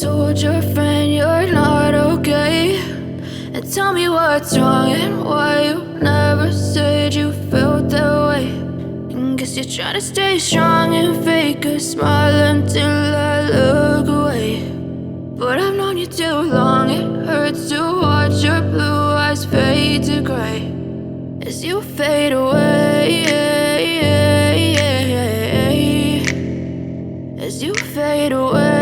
told your friend you're not okay, and tell me what's wrong and why you never said you felt that way. And guess you're trying to stay strong and fake a smile until I look away. But I've known you too long, it hurts to watch your blue eyes fade to gray as you fade away, as you fade away.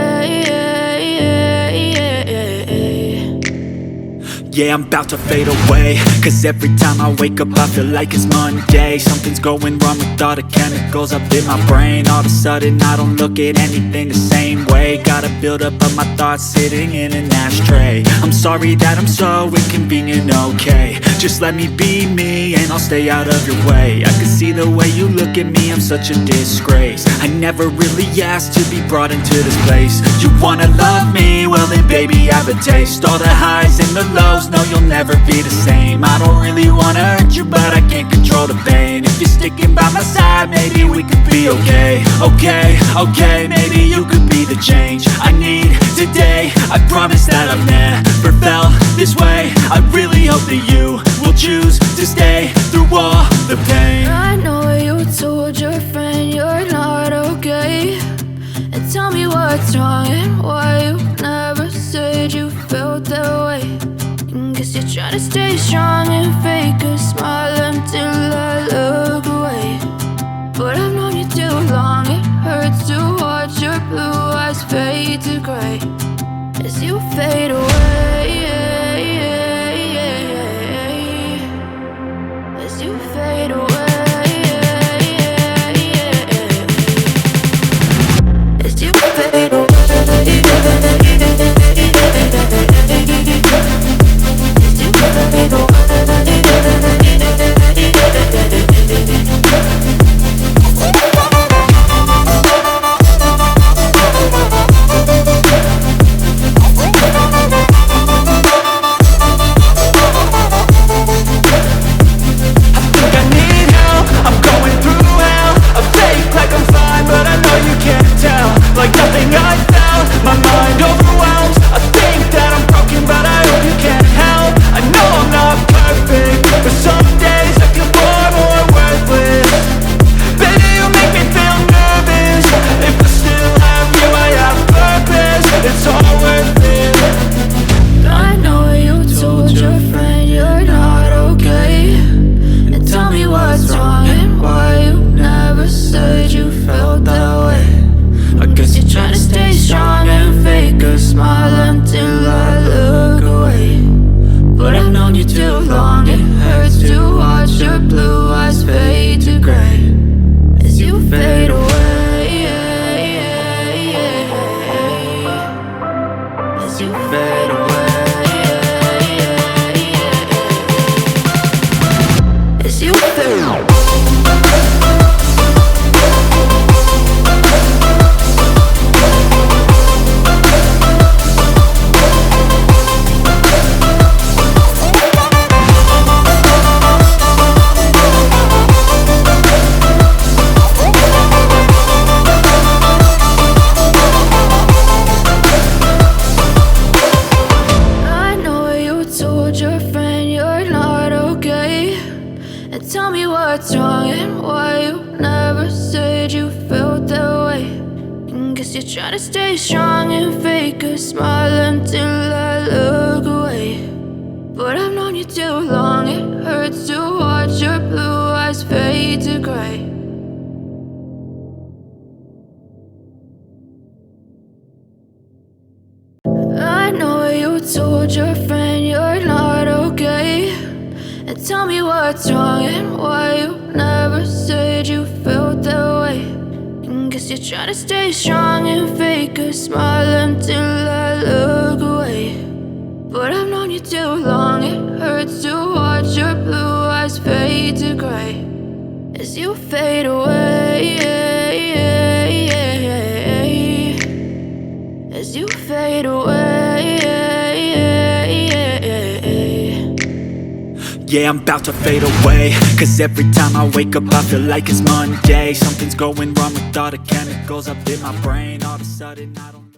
Yeah, I'm about to fade away, cause every time I wake up I feel like it's Monday. Something's going wrong with all the chemicals up in my brain. All of a sudden I don't look at anything the same way. Gotta build up of my thoughts sitting in an ashtray. I'm sorry that I'm so inconvenient, okay. Just let me be me and I'll stay out of your way. I can see the way you look at me, I'm such a disgrace. I never really asked to be brought into this place. You wanna love me? Well then baby I have a taste. All the highs and the lows, no you'll never be the same. I don't really wanna hurt you but I can't control the pain. If you're sticking by my side maybe we could be okay. Okay, maybe you could be the change I need today. I promise that I've never felt this way. I really hope that you will choose to stay through all the pain. I know you told your friend you're not okay, and tell me what's wrong and why you never said you felt that way. And guess you're trying to stay strong and fake a smile until I look away. But I've known you too long, it hurts to watch your blue eyes fade to gray as you fade away, as you fade away, as you fade away. Tell me what's wrong and why you never said you felt that way. And guess you're trying to stay strong and fake a smile until I look away. But I've known you too long, it hurts to watch your blue eyes fade to gray. I know you told your friend you're not okay, and tell me what's wrong and why you never said you felt that way. And guess you're trying to stay strong and fake a smile until I look away. But I've known you too long, it hurts to watch your blue eyes fade to gray as you fade away, as you fade away. Yeah, I'm about to fade away, cause every time I wake up I feel like it's Monday. Something's going wrong with all the chemicals up in my brain. All of a sudden I don't